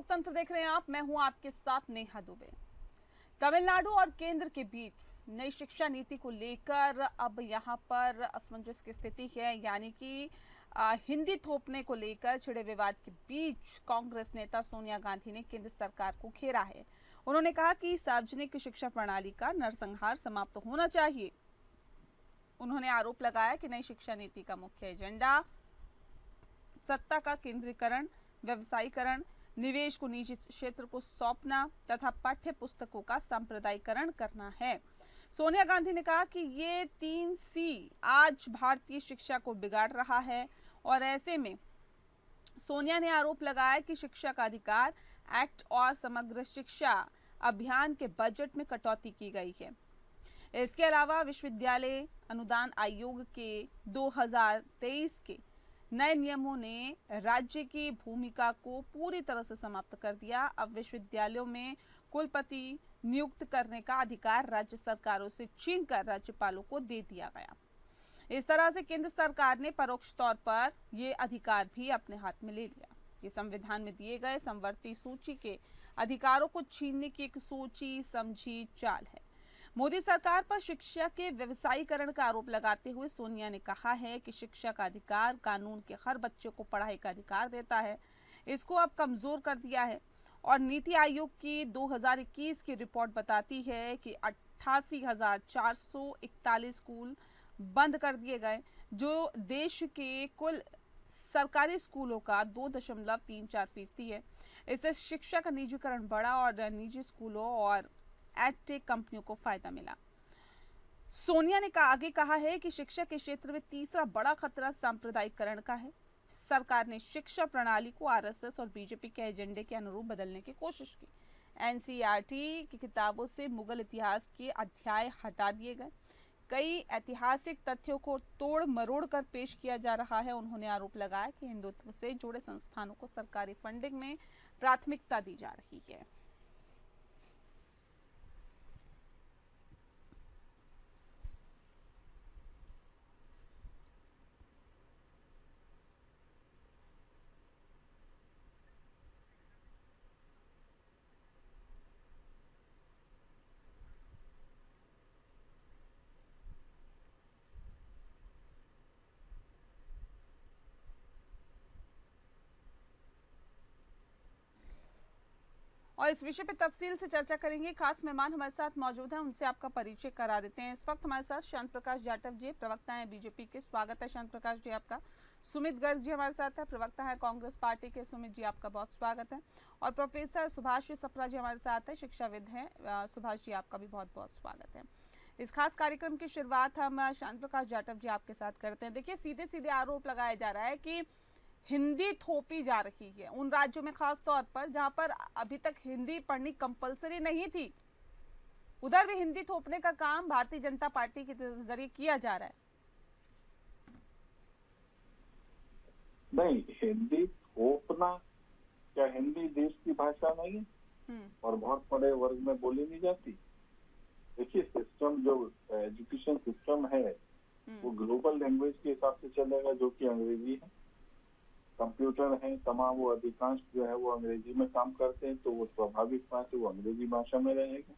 लोकतंत्र देख रहे हैं आप, मैं हूं आपके साथ नेहा दुबे। तमिलनाडु और केंद्र के बीच नई शिक्षा नीति को लेकर अब यहां पर असमंजस की स्थिति है, यानी कि हिंदी थोपने को लेकर छिड़े विवाद के बीच कांग्रेस नेता सोनिया गांधी ने केंद्र सरकार को घेरा है। उन्होंने कहा कि सार्वजनिक शिक्षा प्रणाली का नरसंहार समाप्त होना चाहिए। उन्होंने आरोप लगाया कि नई शिक्षा नीति का मुख्य एजेंडा सत्ता का केंद्रीकरण, व्यवसायीकरण, निवेश को निजी क्षेत्र को सौंपना तथा पाठ्य पुस्तकों का सांप्रदायिकरण करना है। सोनिया गांधी ने कहा कि ये 3C आज भारतीय शिक्षा को बिगाड़ रहा है और ऐसे में सोनिया ने आरोप लगाया कि शिक्षा का अधिकार एक्ट और समग्र शिक्षा अभियान के बजट में कटौती की गई है। इसके अलावा विश्वविद्यालय अनुदान आयोग के 2023 के नए नियमों ने राज्य की भूमिका को पूरी तरह से समाप्त कर दिया। अब विश्वविद्यालयों में कुलपति नियुक्त करने का अधिकार राज्य सरकारों से छीनकर राज्यपालों को दे दिया गया। इस तरह से केंद्र सरकार ने परोक्ष तौर पर ये अधिकार भी अपने हाथ में ले लिया। ये संविधान में दिए गए समवर्ती सूची के अधिकारों को छीनने की एक सोची समझी चाल है। मोदी सरकार पर शिक्षा के व्यवसायीकरण का आरोप लगाते हुए सोनिया ने कहा है कि शिक्षा का अधिकार कानून के हर बच्चे को पढ़ाई का अधिकार देता है, इसको अब कमजोर कर दिया है। और नीति आयोग की 2021 की रिपोर्ट बताती है कि 88,441 स्कूल बंद कर दिए गए, जो देश के कुल सरकारी स्कूलों का 2.34% है। इससे शिक्षा का निजीकरण बढ़ा और निजी स्कूलों और एडटेक कंपनियों को फायदा मिला। सोनिया ने आगे कहा है कि शिक्षा के क्षेत्र में तीसरा बड़ा खतरा सांप्रदायिकरण का है। सरकार ने शिक्षा प्रणाली को आरएसएस और बीजेपी के एजेंडे के अनुरूप बदलने की कोशिश की। एनसीईआरटी की किताबों से मुगल इतिहास के अध्याय हटा दिए गए, कई ऐतिहासिक तथ्यों को तोड़ मरोड़ कर पेश किया जा रहा है। उन्होंने आरोप लगाया कि हिंदुत्व से जुड़े संस्थानों को सरकारी फंडिंग में प्राथमिकता दी जा रही है। और इस विषय पर तफसील से चर्चा करेंगे। खास मेहमान हमारे साथ मौजूद हैं, उनसे आपका परिचय करा देते हैं। इस वक्त हमारे साथ शांत प्रकाश जाटव जी, प्रवक्ता हैं बीजेपी के। स्वागत है शांत प्रकाश जी आपका। सुमित गर्ग जी हमारे साथ है, प्रवक्ता है कांग्रेस पार्टी के। सुमित जी आपका बहुत स्वागत है। और प्रोफेसर सुभाष सप्रा जी हमारे साथ है, शिक्षाविद हैं। सुभाष जी आपका भी बहुत बहुत स्वागत है। इस खास कार्यक्रम की शुरुआत हम शांत प्रकाश जाटव जी आपके साथ करते हैं। देखिए, सीधे सीधे आरोप लगाया जा रहा है कि हिंदी थोपी जा रही है उन राज्यों में, खास तौर पर जहां पर अभी तक हिंदी पढ़नी कंपलसरी नहीं थी, उधर भी हिंदी थोपने का काम भारतीय जनता पार्टी के जरिए किया जा रहा है। नहीं, हिंदी थोपना क्या हिंदी देश की भाषा नहीं है और बहुत बड़े वर्ग में बोली नहीं जाती। देखिए, सिस्टम जो एजुकेशन सिस्टम है वो ग्लोबल लैंग्वेज के हिसाब से चलेगा, जो कि अंग्रेजी है। कंप्यूटर है तमाम, वो अधिकांश जो है वो अंग्रेजी में काम करते हैं, तो वो स्वाभाविक बात है वो अंग्रेजी भाषा में रहेगा।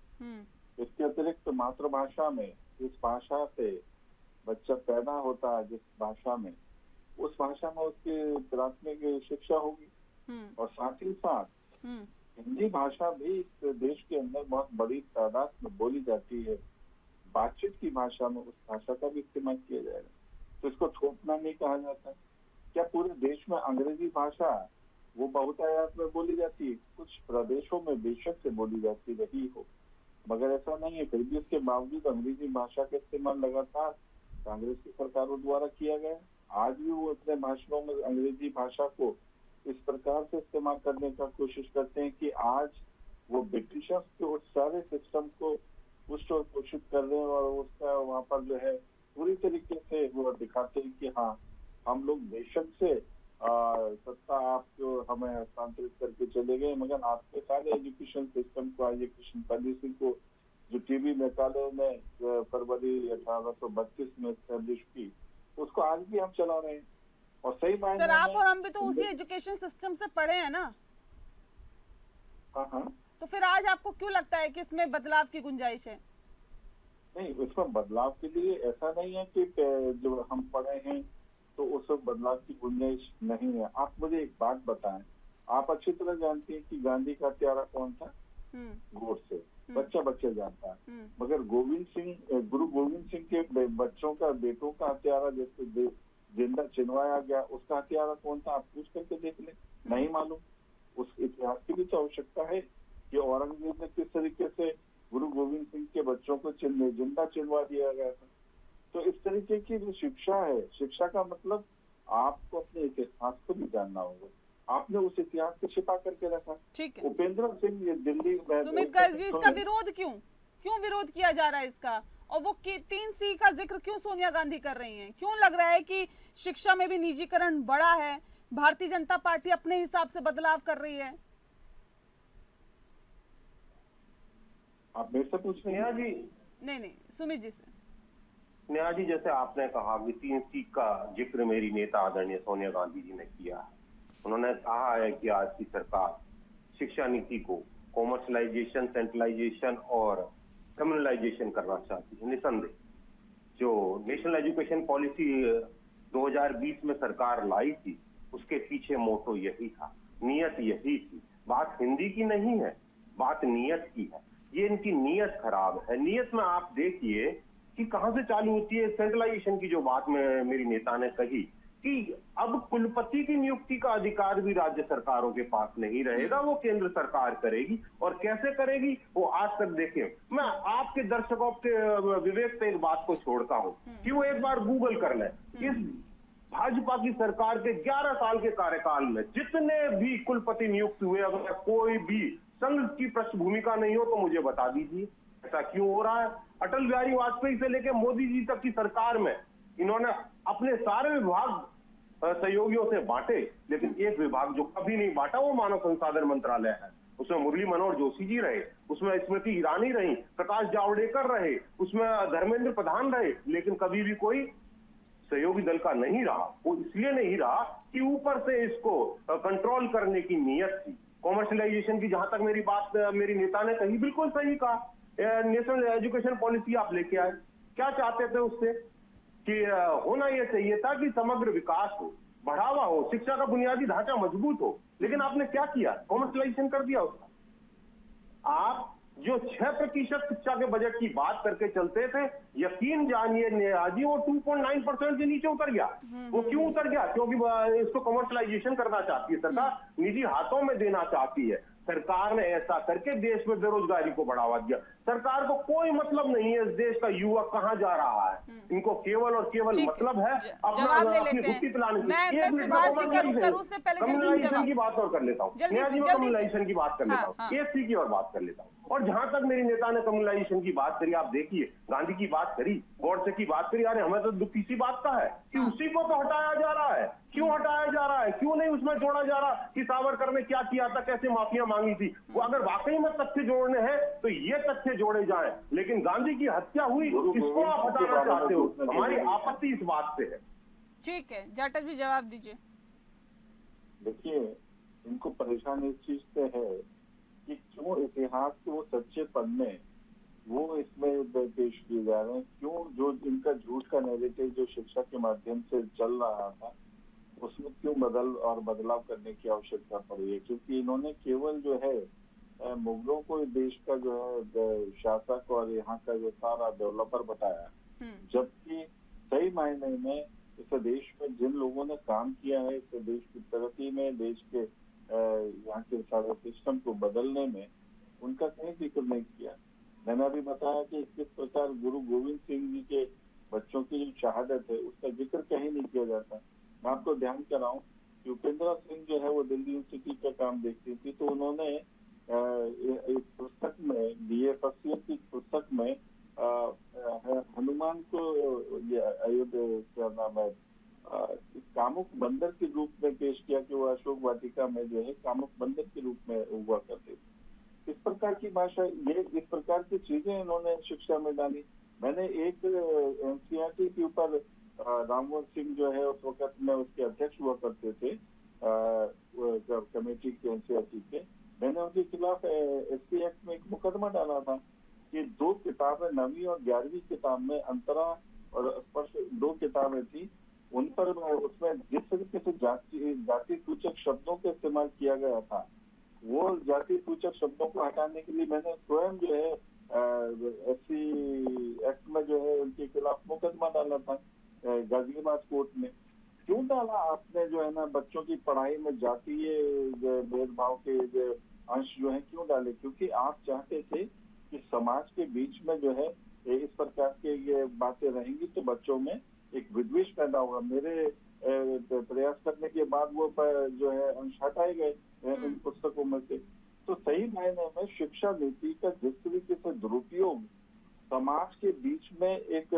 इसके अतिरिक्त मातृभाषा में, जिस भाषा से बच्चा पैदा होता है, जिस भाषा में, उस भाषा में उसकी प्राथमिक शिक्षा होगी। और साथ ही साथ हिंदी भाषा भी इस देश के अंदर बहुत बड़ी तादाद में बोली जाती है। बातचीत की भाषा में उस भाषा का भी इस्तेमाल किया जाएगा, तो इसको थोपना नहीं कहा जाता। क्या पूरे देश में अंग्रेजी भाषा वो बहुतायत में बोली जाती है? कुछ प्रदेशों में बेशक से बोली जाती रही हो, मगर ऐसा नहीं है। फिर भी उसके बावजूद अंग्रेजी भाषा का इस्तेमाल लगातार कांग्रेस की सरकारों द्वारा किया गया। आज भी वो अपने भाषणों में अंग्रेजी भाषा को इस प्रकार से इस्तेमाल करने का कोशिश करते हैं कि आज वो ब्रिटिशर्स के उस सारे सिस्टम को पुष्ट और पोषित कर रहे हैं और उसका वहाँ पर जो है पूरी तरीके से वो दिखाते हैं कि हाँ, हम लोग बेशक से सत्ता आप जो हमें हस्तांतरित करके चले गए, मगर आपके सारे एजुकेशन सिस्टम को, एजुकेशन पॉलिसी को जो टीवी मेघालय ने फरवरी 1832 में एस्टेब्लिश की, उसको आज भी हम चला रहे हैं। और सही मायने सर, आप और हम भी तो उसी एजुकेशन सिस्टम से पढ़े हैं ना। हाँ हाँ। तो फिर आज आपको क्यों लगता है कि इसमें बदलाव की गुंजाइश है? नहीं, उसमें बदलाव के लिए ऐसा नहीं है कि जो हम पढ़े हैं तो उस बदलाव की गुंजाइश नहीं है। आप मुझे एक बात बताएं, आप अच्छी तरह जानती हैं कि गांधी का हत्यारा कौन था? गोडसे। बच्चा बच्चा जानता है। मगर गुरु गोविंद सिंह के बच्चों का, बेटों का हत्यारा जैसे जिंदा चिनवाया गया, उसका हत्यारा कौन था? आप पूछ करके देख लें, नहीं मालूम। उस इतिहास की भी तो आवश्यकता है कि औरंगजेब ने किस तरीके से गुरु गोविंद सिंह के बच्चों को जिंदा चिनवा दिया गया था। तो इस तरीके की जो शिक्षा है, शिक्षा का मतलब आपको अपने इतिहास को भी जानना होगा। आपने उस इतिहास को छिपा करके रखा। ठीक है। उपेंद्र सिंह ये दिल्ली सुमित गर्ग जी, इसका विरोध क्यों विरोध किया जा रहा है इसका? और वो 3C का जिक्र क्यों सोनिया गांधी कर रही हैं? क्यों लग रहा है कि शिक्षा में भी निजीकरण बड़ा है? भारतीय जनता पार्टी अपने हिसाब से बदलाव कर रही है। आप मेरे से पूछ रहे हैं? नेहा जी, नहीं, सुमित जी से। नेहा जी, जैसे आपने कहा कि 3C का जिक्र मेरी नेता आदरणीय सोनिया गांधी जी ने किया है। उन्होंने कहा है कि आज की सरकार शिक्षा नीति को कॉमर्शलाइजेशन, सेंट्रलाइजेशन और कम्युनलाइजेशन करना चाहती है। निसंदेह जो नेशनल एजुकेशन पॉलिसी 2020 में सरकार लाई थी, उसके पीछे मोटो यही था, नीयत यही थी। बात हिंदी की नहीं है, बात नीयत की है। ये इनकी नीयत खराब है। नीयत में आप देखिए कि कहां से चालू होती है सेंट्रलाइजेशन की जो बात में मेरी नेता ने कही कि अब कुलपति की नियुक्ति का अधिकार भी राज्य सरकारों के पास नहीं रहेगा, वो केंद्र सरकार करेगी। और कैसे करेगी वो आज तक देखें। मैं आपके दर्शकों के विवेक पे एक बात को छोड़ता हूं कि वो एक बार गूगल कर लें। इस भाजपा की सरकार के 11 साल के कार्यकाल में जितने भी कुलपति नियुक्त हुए, अगर कोई भी संघ की पृष्ठभूमि का नहीं हो तो मुझे बता दीजिए ऐसा क्यों हो रहा है। अटल बिहारी वाजपेयी से लेकर मोदी जी तक की सरकार में इन्होंने अपने सारे विभाग सहयोगियों से बांटे, लेकिन एक विभाग जो कभी नहीं बांटा वो मानव संसाधन मंत्रालय है। उसमें मुरली मनोहर जोशी जी रहे, उसमें स्मृति ईरानी रही, प्रकाश जावड़ेकर रहे, उसमें धर्मेंद्र प्रधान रहे, लेकिन कभी भी कोई सहयोगी दल का नहीं रहा। वो इसलिए नहीं रहा कि ऊपर से इसको कंट्रोल करने की नीयत थी। कॉमर्शलाइजेशन की जहां तक मेरी नेता ने कही, बिल्कुल सही कहा। नेशनल एजुकेशन पॉलिसी आप लेके आए, क्या चाहते थे उससे कि होना यह चाहिए था कि समग्र विकास हो, बढ़ावा हो, शिक्षा का बुनियादी ढांचा मजबूत हो, लेकिन आपने क्या किया? कॉमर्शलाइजेशन कर दिया उसका। आप जो 6% शिक्षा के बजट की बात करके चलते थे, यकीन जानिए नेहा जी, वो 2.9% के नीचे उतर गया। वो क्यों उतर गया? क्योंकि इसको कमर्शलाइजेशन करना चाहती है सरकार, निजी हाथों में देना चाहती है। सरकार ने ऐसा करके देश में बेरोजगारी को बढ़ावा दिया। सरकार को कोई मतलब नहीं है इस देश का युवा कहां जा रहा है, इनको केवल और केवल मतलब है अपनी छुट्टी पिलाने की। कम्युनलाइजेशन की बात और कर लेता हूँ, कम्युनलाइजेशन की बात कर लेता हूँ, एससी की और बात कर लेता हूँ। और जहां तक मेरी नेता ने कम्युनलाइजेशन की बात करी, आप देखिए गांधी की बात करी, गोडसे की बात करी, अरे हमें तो दुख इसी बात का है कि उसी को तो हटाया जा रहा है। क्यों हटाया जा रहा है? क्यों नहीं उसमें जोड़ा जा रहा कि सावरकर ने क्या किया था, कैसे माफिया मांगी थी? वो अगर वाकई में तथ्य जोड़ने हैं तो ये तथ्य जोड़े जाएं, लेकिन गांधी की हत्या हुई इसको आप हटाना चाहते हो। हमारी आपत्ति इस बात से है। ठीक है, जाटव जी जवाब दीजिए। देखिए, इनको परेशान इस चीज से है कि क्यों इतिहास के वो सच्चे पन्ने वो इसमें पेश किए जा रहे हैं। क्यों जो इनका झूठ का नैरेटिव जो शिक्षा के माध्यम से चल रहा था, उसमें क्यों बदलाव करने की आवश्यकता पड़ी है? क्योंकि इन्होंने केवल जो है मुगलों को देश का जो है शासक और यहाँ का जो सारा डेवलपर बताया, जबकि सही मायने में इस देश में जिन लोगों ने काम किया है, इस देश की प्रगति में, देश के यहाँ के सारे सिस्टम को बदलने में, उनका कहीं जिक्र नहीं किया। मैंने अभी बताया कि किस प्रकार गुरु गोविंद सिंह जी के बच्चों की जो शहादत है उसका जिक्र कहीं नहीं किया जाता। मैं आपको ध्यान कराऊं कि उपेंद्र सिंह जो है वो दिल्ली यूनिवर्सिटी का काम देखती थी, तो उन्होंने एक पुस्तक में, बीए फर्स्ट ईयर की पुस्तक में हनुमान को अयोध्या क्या नाम है कामुक बंदर के रूप में पेश किया कि वो अशोक वाटिका में जो है कामुक बंदर के रूप में हुआ करते थे। इस प्रकार की भाषा, ये इस प्रकार की चीजें इन्होंने शिक्षा में डाली। मैंने एक एनसीईआरटी के ऊपर रामवंत सिंह जो है उस वक्त में उसके अध्यक्ष हुआ करते थे कमेटी के एनसीईआरटी के, मैंने उनके खिलाफ SC एक्ट में एक मुकदमा डाला था कि 2 किताबें 9वीं और 11वीं किताब में अंतरा और स्पर्श 2 किताबें थी, उन पर उसमें जिस तरीके से जाति सूचक शब्दों का इस्तेमाल किया गया था, वो जाति सूचक शब्दों को हटाने के लिए मैंने स्वयं जो है SC एक्ट में जो है उनके खिलाफ मुकदमा डाला था गाजियाबाद कोर्ट में। क्यों डाला आपने जो है ना बच्चों की पढ़ाई में जातीय भेदभाव के अंश जो है क्यों डाले? क्योंकि आप चाहते थे कि समाज के बीच में जो है इस प्रकार के ये बातें रहेंगी तो बच्चों में एक विद्वेष पैदा होगा। मेरे प्रयास करने के बाद वो जो है अंश हटाए गए इन पुस्तकों में से। तो सही मायने में शिक्षा नीति का जिस तरीके से दुरुपयोग समाज के बीच में एक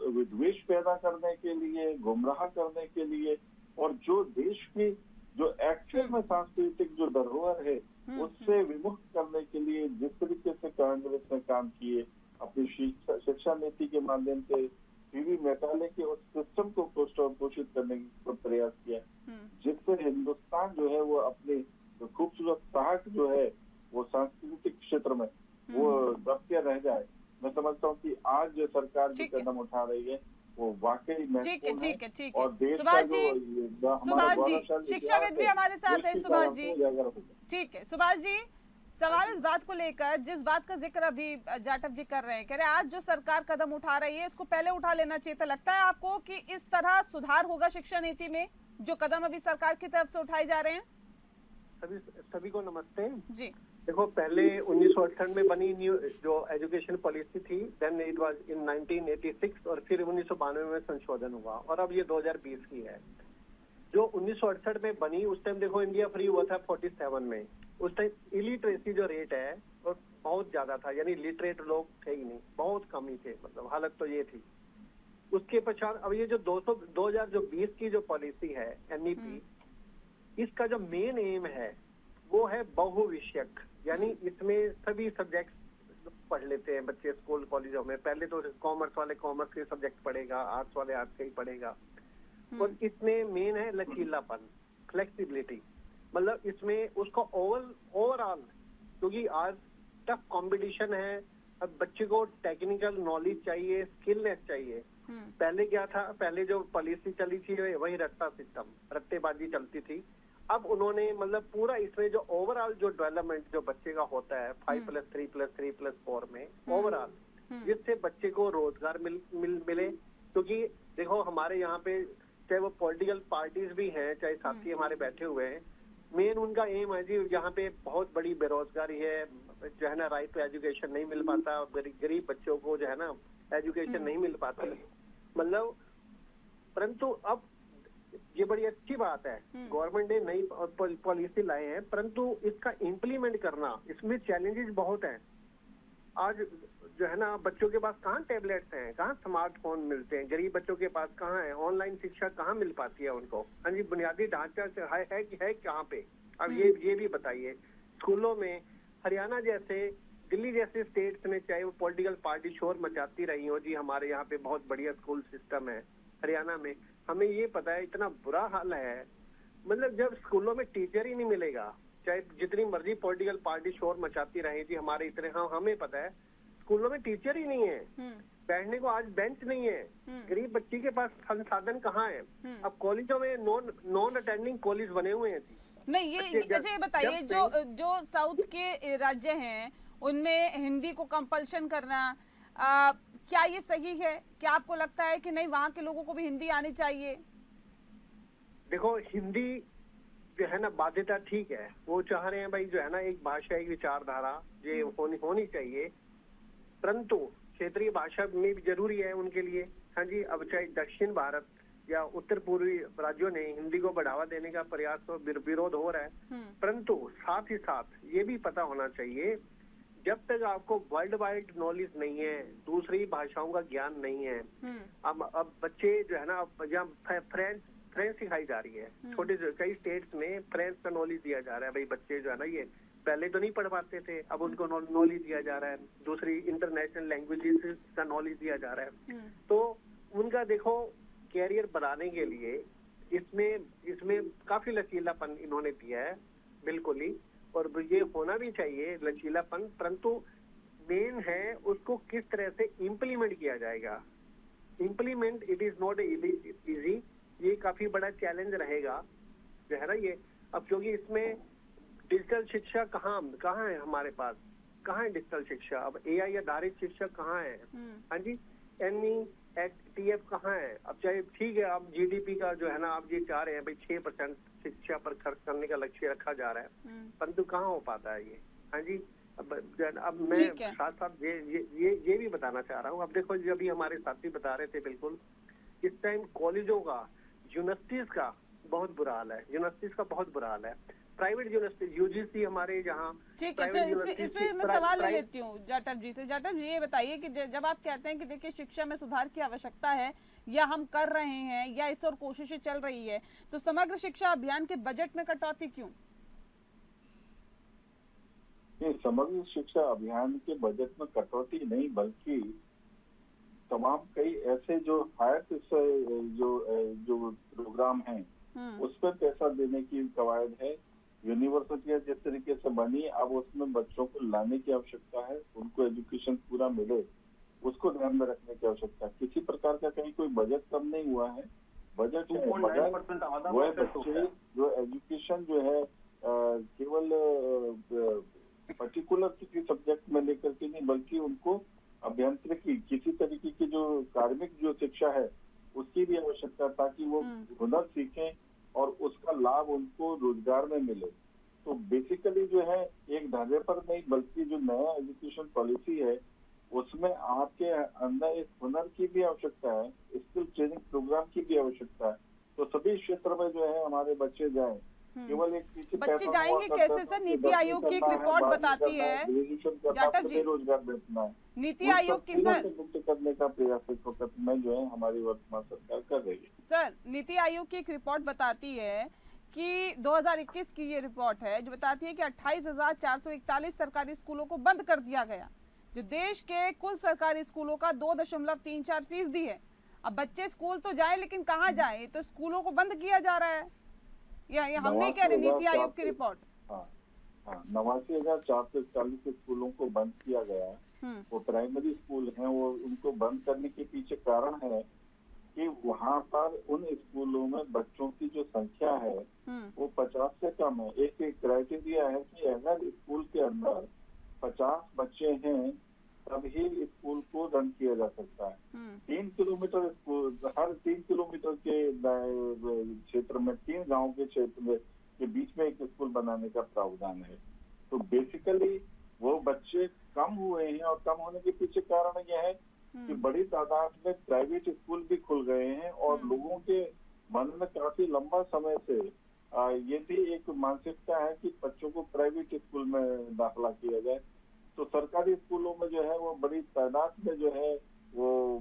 विद्वेष पैदा करने के लिए, गुमराह करने के लिए, और जो देश की जो एक्चुअल में सांस्कृतिक जो धरोहर है उससे विमुक्त करने के लिए जिस तरीके से कांग्रेस ने काम किए, अपनी शिक्षा नीति के माध्यम से पीवी मेघालय के उस सिस्टम को पोषित करने का प्रयास किया, जिससे हिंदुस्तान जो है वो अपनी खूबसूरत साहस जो है वो सांस्कृतिक क्षेत्र में वो दब के रह जाए। मैं समझता हूँ कि आज जो सरकार जो कदम उठा रही है वो वाकई महत्वपूर्ण है। ठीक और है देश सुभाष का जो सुभाष जी शिक्षाविद भी हमारे साथ है। सुभाष जी ठीक है। सुभाष जी, सवाल इस बात को लेकर, जिस बात का जिक्र अभी जाटव जी कर रहे हैं, कह रहे हैं आज जो सरकार कदम उठा रही है इसको पहले उठा लेना चाहिए था। लगता है आपको कि इस तरह सुधार होगा शिक्षा नीति में जो कदम अभी सरकार की तरफ से उठाए जा रहे हैं? सभी को नमस्ते जी। देखो, पहले 1968 में बनी न्यू जो एजुकेशन पॉलिसी थी, देन इट वाज इन 1986, और फिर 1992 में संशोधन हुआ, और अब ये 2020 की है। जो 1968 में बनी उस टाइम देखो इंडिया फ्री हुआ था 47 में। उस टाइम इलिटरेसी जो रेट है वो बहुत ज्यादा था, यानी लिटरेट लोग थे ही नहीं, बहुत कम ही थे, मतलब हालत तो ये थी। उसके पश्चात अब ये जो 2020 की जो पॉलिसी है NEP, इसका जो मेन एम है वो है बहुविषयक, यानी इसमें सभी सब्जेक्ट पढ़ लेते हैं बच्चे स्कूल कॉलेजों में। पहले तो कॉमर्स वाले कॉमर्स के सब्जेक्ट पढ़ेगा, आर्ट्स वाले आर्ट्स के ही पढ़ेगा। और इसमें मेन है लचीलापन, फ्लेक्सिबिलिटी, मतलब इसमें उसको ओवरऑल, क्योंकि आज टफ कंपटीशन है, अब बच्चे को टेक्निकल नॉलेज चाहिए, स्किलनेस चाहिए। पहले क्या था, पहले जो पॉलिसी चली थी वही रट्टा सिस्टम, रट्टेबाजी चलती थी। अब उन्होंने मतलब पूरा इसमें जो ओवरऑल जो डेवलपमेंट जो बच्चे का होता है 5+3+3+4 में ओवरऑल, जिससे बच्चे को रोजगार मिले। क्योंकि देखो हमारे यहाँ पे चाहे वो पॉलिटिकल पार्टीज भी हैं, चाहे साथी हमारे बैठे हुए हैं, मेन उनका एम है जी यहाँ पे बहुत बड़ी बेरोजगारी है, जो है ना राइट टू एजुकेशन नहीं मिल पाता, गरीब बच्चों को जो है ना एजुकेशन नहीं मिल पाती, मतलब। परंतु अब ये बड़ी अच्छी बात है, गवर्नमेंट ने नई पॉलिसी लाए हैं, परंतु इसका इम्प्लीमेंट करना, इसमें चैलेंजेस बहुत हैं। आज जो है ना बच्चों के पास कहाँ टैबलेट्स हैं, कहाँ स्मार्टफोन मिलते हैं, गरीब बच्चों के पास कहाँ है, ऑनलाइन शिक्षा कहाँ मिल पाती है उनको? हाँ जी, बुनियादी ढांचा है कहाँ पे? अब ये भी बताइए। स्कूलों में हरियाणा जैसे, दिल्ली जैसे स्टेट्स में चाहे वो पॉलिटिकल पार्टी शोर मचाती रही हो जी हमारे यहाँ पे बहुत बढ़िया स्कूल सिस्टम है, हरियाणा में हमें ये पता है इतना बुरा हाल है, मतलब जब स्कूलों में टीचर ही नहीं मिलेगा, चाहे जितनी मर्जी पॉलिटिकल पार्टी शोर मचाती रहे जी हमारे इतने, हाँ हमें पता है स्कूलों में टीचर ही नहीं है, बैठने को आज बेंच नहीं है, गरीब बच्ची के पास संसाधन कहाँ है? अब कॉलेजों में नॉन अटेंडिंग कॉलेज बने हुए हैं जी। नहीं, ये बताइए जो साउथ के राज्य हैं उनमें हिंदी को कंपल्शन करना, क्या ये सही है? क्या आपको लगता है कि नहीं वहाँ के लोगों को भी हिंदी आनी चाहिए? देखो हिंदी जो है ना बाध्यता ठीक है, वो चाह रहे हैं भाई जो है ना एक भाषा एक विचारधारा ये होनी चाहिए, परंतु क्षेत्रीय भाषा में भी जरूरी है उनके लिए। हाँ जी, अब चाहे दक्षिण भारत या उत्तर पूर्वी राज्यों ने हिंदी को बढ़ावा देने का प्रयास तो विरोध हो रहा है, परंतु साथ ही साथ ये भी पता होना चाहिए जब तक आपको वर्ल्ड वाइड नॉलेज नहीं है, दूसरी भाषाओं का ज्ञान नहीं है, अब बच्चे जो है ना जहाँ फ्रेंच सिखाई जा रही है, छोटे कई स्टेट्स में फ्रेंच का नॉलेज दिया जा रहा है, भाई बच्चे जो है ना ये पहले तो नहीं पढ़ पाते थे, अब उनको नॉलेज दिया जा रहा है, दूसरी इंटरनेशनल लैंग्वेजेस का नॉलेज दिया जा रहा है। तो उनका देखो कैरियर बनाने के लिए इसमें काफी लचीलापन इन्होंने दिया है, बिल्कुल ही। और ये होना भी चाहिए लचीलापन, परंतु मेन है उसको किस तरह से इम्प्लीमेंट किया जाएगा। Implement it is not easy, ये काफी बड़ा चैलेंज रहेगा जो है ना ये। अब क्योंकि इसमें डिजिटल शिक्षा कहाँ है हमारे पास, कहाँ है डिजिटल शिक्षा? अब AI आधारित शिक्षा कहाँ है? हाँ जी, NETF कहाँ है? अब चाहे ठीक है, अब GDP का जो है ना आप ये चाह रहे हैं भाई 6% शिक्षा पर खर्च करने का लक्ष्य रखा जा रहा है, परंतु कहाँ हो पाता है ये? हाँ जी, अब मैं साथ साथ ये भी बताना चाह रहा हूँ। अब देखो, जब भी हमारे साथी बता रहे थे, बिल्कुल इस टाइम कॉलेजों का, यूनिवर्सिटीज का बहुत बुरा हाल है, यूनिवर्सिटीज का बहुत बुरा हाल है। प्राइवेट यूनिवर्सिटी UGC हमारे जहाँ, ठीक है सर, इसमें मैं सवाल ले लेती हूँ जाटव जी से। जाटव जी, ये बताइए कि जब आप कहते हैं कि देखिए शिक्षा में सुधार की आवश्यकता है, या हम कर रहे हैं, या इस और कोशिशें चल रही है, तो समग्र शिक्षा अभियान के बजट में कटौती क्यों? ये समग्र शिक्षा अभियान के बजट में कटौती नहीं, बल्कि तमाम कई ऐसे जो हायर जो प्रोग्राम हैं उस पर पैसा देने की कवायद है। यूनिवर्सिटियां जिस तरीके से बनी, अब उसमें बच्चों को लाने की आवश्यकता है, उनको एजुकेशन पूरा मिले, उसको ध्यान में रखने की आवश्यकता है। किसी प्रकार का कहीं कोई बजट कम नहीं हुआ है, बजट है, मगर वह बच्चे जो एजुकेशन जो है केवल पर्टिकुलर किसी सब्जेक्ट में लेकर के नहीं, बल्कि उनको अभियांत्रिकी, किसी तरीके की जो कार्मिक जो शिक्षा है उसकी भी आवश्यकता, ताकि वो हुनर सीखें और उसका लाभ उनको रोजगार में मिले। तो बेसिकली जो है एक ढांचे पर नहीं, बल्कि जो नया एजुकेशन पॉलिसी है उसमें आपके अंदर एक हुनर की भी आवश्यकता है, स्किल ट्रेनिंग प्रोग्राम की भी आवश्यकता है। तो सभी क्षेत्र में जो है हमारे बच्चे जाएं, केवल एक पीछे बच्चे जाएंगे कैसे सर? नीति आयोग की एक रिपोर्ट बताती है, जाटव जी, रोजगार बेचना है, नीति आयोग की सर मुक्त करने का प्रयास इस वक्त में जो है हमारी वर्तमान सरकार कर रही है। सर, नीति आयोग की एक रिपोर्ट बताती है कि 2021 की ये रिपोर्ट है जो बताती है कि 28,441 सरकारी स्कूलों को बंद कर दिया गया, जो देश के कुल सरकारी स्कूलों का 2.34% है। अब बच्चे स्कूल तो जाए, लेकिन कहाँ जाए? तो स्कूलों को बंद किया जा रहा है। ये हम नहीं कह रहे, नीति आयोग की रिपोर्ट। 89,441 स्कूलों को बंद किया गया है। वो प्राइमरी स्कूल हैं, वो उनको बंद करने के पीछे कारण है कि वहाँ पर उन स्कूलों में बच्चों की जो संख्या है वो 50 से कम है। एक क्राइटेरिया है कि अगर स्कूल के अंदर 50 बच्चे हैं तभी स्कूल को रन किया जा सकता है। 3 किलोमीटर स्कूल, हर 3 किलोमीटर के क्षेत्र में 3 गांव के क्षेत्र में के बीच में एक स्कूल बनाने का प्रावधान है। तो बेसिकली वो बच्चे कम हुए हैं, और कम होने के पीछे कारण यह है कि बड़ी तादाद में प्राइवेट स्कूल भी खुल गए हैं, और लोगों के मन में काफी लंबा समय से ये भी एक मानसिकता है कि बच्चों को प्राइवेट स्कूल में दाखिला किया जाए। तो सरकारी स्कूलों में जो है वो बड़ी तादाद में जो है वो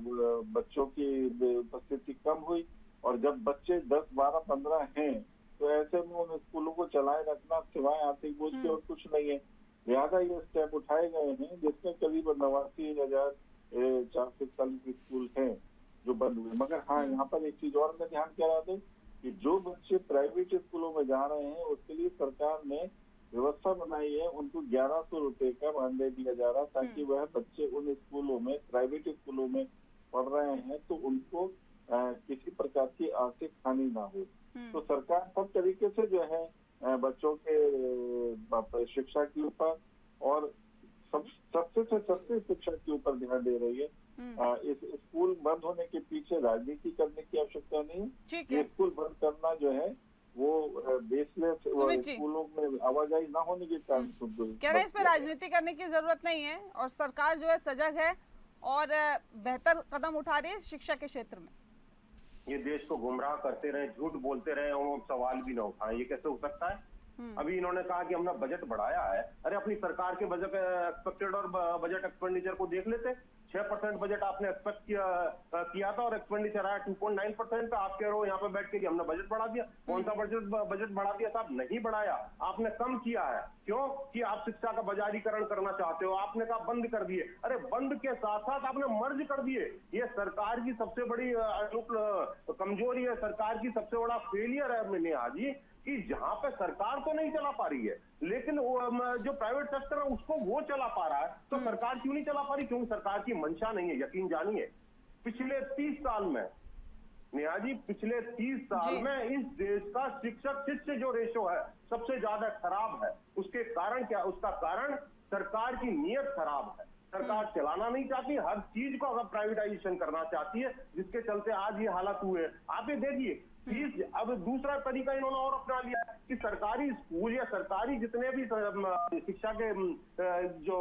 बच्चों की उपस्थिति कम हुई, और जब बच्चे 10, 12, 15 हैं तो ऐसे में उन स्कूलों को चलाए रखना सिवाय आर्थिक बोझ के और कुछ नहीं है। लिहाजा ये स्टेप उठाए गए हैं, जिसमें करीब 89,441 स्कूल हैं जो बंद हुए। मगर हाँ, यहाँ पर एक चीज और मैं ध्यान करा दूं कि जो बच्चे प्राइवेट स्कूलों में जा रहे हैं उसके लिए सरकार ने व्यवस्था बनाई है, उनको 1100 रुपए का मानदेय दिया जा रहा, ताकि वह बच्चे उन स्कूलों में, प्राइवेट स्कूलों में पढ़ रहे हैं तो उनको किसी प्रकार की आर्थिक हानि ना हो। तो सरकार सब तरीके से जो है बच्चों के शिक्षा के ऊपर और सस्ते से सस्ती शिक्षा के ऊपर ध्यान दे रही है। इस स्कूल बंद होने के पीछे राजनीति करने की आवश्यकता नहीं है। स्कूल बंद करना जो है वो बेसलेस स्कूलों में आवाजाही ना होने के कारण कह रहे हैं, इस पे राजनीति करने की जरूरत नहीं है, और सरकार जो है सजग है और बेहतर कदम उठा रही है शिक्षा के क्षेत्र में। ये देश को गुमराह करते रहे, झूठ बोलते रहे और सवाल भी ना उठाए, ये कैसे हो सकता है? अभी इन्होंने कहा कि हमने बजट बढ़ाया है। अरे अपनी सरकार के बजट एक्सपेक्टेड और बजट एक्सपेंडिचर को देख लेते। 6% बजट आपने एक्सपेक्ट किया था और एक्सपेंडिचर आया 2.9% पे। आप कह रहे हो यहाँ पे बैठ के कि हमने बजट बढ़ा दिया। कौन सा बजट बढ़ा दिया साहब? नहीं बढ़ाया, आपने कम किया है। क्यों? कि आप शिक्षा का बाजारीकरण करना चाहते हो। आपने कहा बंद कर दिए। अरे बंद के साथ साथ आपने मर्ज कर दिए। ये सरकार की सबसे बड़ी कमजोरी है, सरकार की सबसे बड़ा फेलियर है नेहा जी, कि जहां पे सरकार तो नहीं चला पा रही है, लेकिन जो प्राइवेट सेक्टर है उसको वो चला पा रहा है, तो सरकार क्यों नहीं चला पा रही? क्योंकि सरकार की मंशा नहीं है। यकीन जानिए, पिछले 30 साल में नेहा जी, पिछले 30 साल में इस देश का शिक्षक शिष्य जो रेशो है सबसे ज्यादा खराब है। उसके कारण क्या? उसका कारण सरकार की नीयत खराब है। सरकार चलाना नहीं चाहती, हर चीज को अगर प्राइवेटाइजेशन करना चाहती है, जिसके चलते आज ये हालात हुए। आप ये देखिए, फीस अब दूसरा तरीका इन्होंने और अपना लिया कि सरकारी स्कूल या सरकारी जितने भी शिक्षा के जो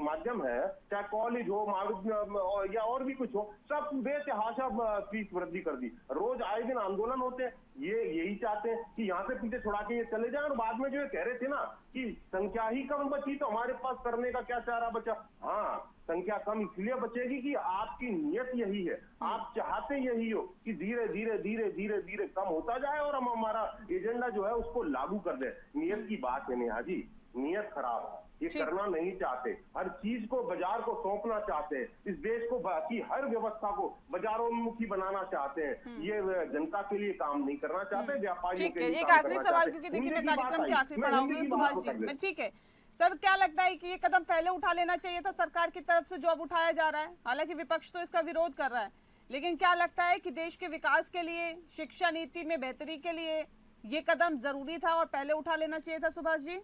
माध्यम है, चाहे कॉलेज हो या और भी कुछ हो, सब बेतहाशा फीस वृद्धि कर दी। रोज आए दिन आंदोलन होते हैं। ये यही चाहते हैं कि यहाँ से पीछे छुड़ा के ये चले जाएं, और बाद में जो ये कह रहे थे ना कि संख्या ही कम बची तो हमारे पास करने का क्या चारा बचा। हाँ, संख्या कम इसलिए बचेगी कि आपकी नियत यही है, आप चाहते यही हो कि धीरे धीरे धीरे धीरे धीरे कम होता जाए और हम हमारा एजेंडा जो है उसको लागू कर दें। नियत की बात है नेहा जी, नियत खराब है, ये करना नहीं चाहते। हर चीज को बाजार को सौंपना चाहते हैं, इस देश को की हर व्यवस्था को बाजारोन्मुखी बनाना चाहते हैं। ये जनता के लिए काम नहीं करना चाहते, व्यापारियों के लिए। एक आखिरी सवाल, क्योंकि देखिए मैं कार्यक्रम के आखिरी पड़ाव में सुभाष जी, ठीक है सर, क्या लगता है कि ये कदम पहले उठा लेना चाहिए था सरकार की तरफ से जो अब उठाया जा रहा है? हालांकि विपक्ष तो इसका विरोध कर रहा है, लेकिन क्या लगता है कि देश के विकास के लिए, शिक्षा नीति में बेहतरी के लिए ये कदम जरूरी था और पहले उठा लेना चाहिए था? सुभाष जी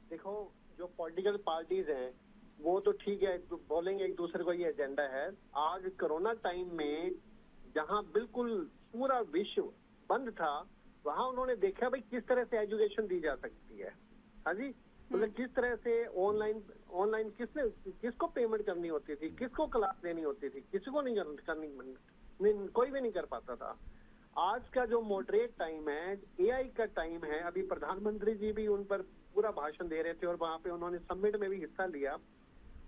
देखो, जो पॉलिटिकल पार्टीज हैं वो तो ठीक है, बोलेंगे एक दूसरे को ये एजेंडा है। आज कोरोना टाइम में जहां बिल्कुल पूरा विश्व बंद था, वहां उन्होंने देखा भाई किस तरह से एजुकेशन दी जा सकती है। हाँ जी, मतलब किस तरह से ऑनलाइन किसको पेमेंट करनी होती थी, किसको क्लास देनी होती थी, किसी को नहीं करनी, कोई भी नहीं कर पाता था। आज का जो मॉडरेट टाइम है, एआई का टाइम है। अभी प्रधानमंत्री जी भी उन पर पूरा भाषण दे रहे थे और वहां पे उन्होंने समिट में भी हिस्सा लिया।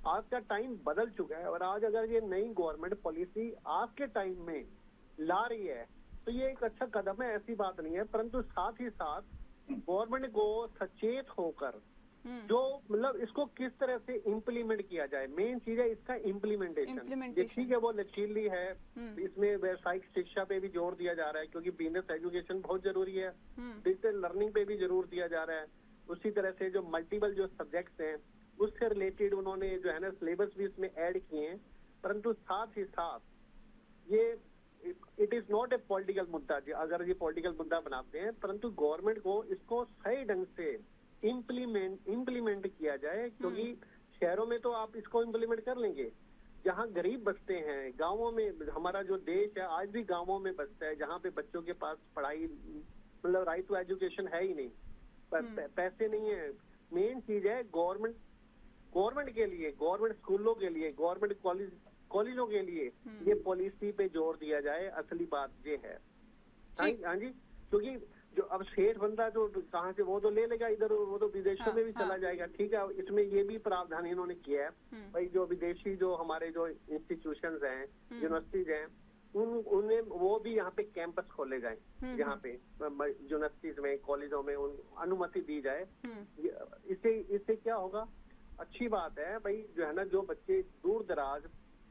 आज का टाइम बदल चुका है और आज अगर ये नई गवर्नमेंट पॉलिसी आज के टाइम में ला रही है तो ये एक अच्छा कदम है, ऐसी बात नहीं है। परंतु साथ ही साथ गवर्नमेंट को सचेत होकर जो मतलब इसको किस तरह से इम्प्लीमेंट किया जाए, मेन चीज है इसका इम्प्लीमेंटेशन। ये ठीक है, वो लचीली है, इसमें व्यावसायिक शिक्षा पे भी जोर दिया जा रहा है क्योंकि बिजनेस एजुकेशन बहुत जरूरी है, डिजिटल लर्निंग पे भी जरूर दिया जा रहा है। उसी तरह से जो मल्टीपल जो सब्जेक्ट्स हैं उससे रिलेटेड उन्होंने जो है ना सिलेबस भी इसमें ऐड किए हैं। परंतु साथ ही साथ ये it is not a political मुद्दा, अगर ये पॉलिटिकल मुद्दा बनाते हैं, परंतु गवर्नमेंट को इसको सही ढंग से इम्प्लीमेंट किया जाए। क्योंकि शहरों में तो आप इसको इम्प्लीमेंट कर लेंगे, जहाँ गरीब बसते हैं गांवों में, हमारा जो देश है आज भी गांवों में बसता है, जहाँ पे बच्चों के पास पढ़ाई मतलब राइट टू एजुकेशन है ही नहीं, पैसे नहीं है। मेन चीज है गवर्नमेंट के लिए, गवर्नमेंट स्कूलों के लिए, गवर्नमेंट कॉलेजों के लिए ये पॉलिसी पे जोर दिया जाए। असली बात ये है। हाँ जी, क्योंकि जो अब शेठ बंदा जो कहाँ से वो तो ले लेगा इधर, वो तो विदेशों में भी चला जाएगा। ठीक है, इसमें ये भी प्रावधान इन्होंने किया है भाई, जो विदेशी जो हमारे जो इंस्टीट्यूशंस हैं, यूनिवर्सिटीज हैं, उन्हें वो भी यहाँ पे कैंपस खोले जाए, यहाँ पे यूनिवर्सिटीज में, कॉलेजों में अनुमति दी जाए। इससे क्या होगा, अच्छी बात है भाई, जो है ना जो बच्चे दूर दराज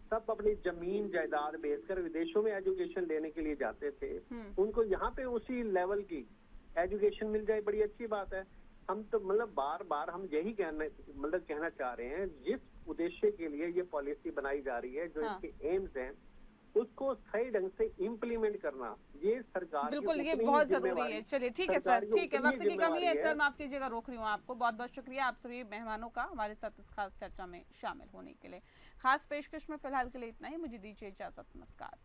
सब अपनी जमीन जायदाद बेचकर विदेशों में एजुकेशन लेने के लिए जाते थे, उनको यहाँ पे उसी लेवल की एजुकेशन मिल जाए, बड़ी अच्छी बात है। हम तो मतलब बार बार हम यही कहना चाह रहे हैं, जिस उद्देश्य के लिए ये पॉलिसी बनाई जा रही है, जो इसके एम्स हैं, उसको सही ढंग से इम्प्लीमेंट करना ये सरकार बिल्कुल, ये बहुत जरूरी है। चलिए ठीक है सर, ठीक है, वक्त की कमी है सर, माफ कीजिएगा, रोक रही हूँ आपको। बहुत बहुत शुक्रिया आप सभी मेहमानों का हमारे साथ इस खास चर्चा में शामिल होने के लिए। खास पेशकश में फिलहाल के लिए इतना ही, मुझे दीजिए इजाजत, नमस्कार।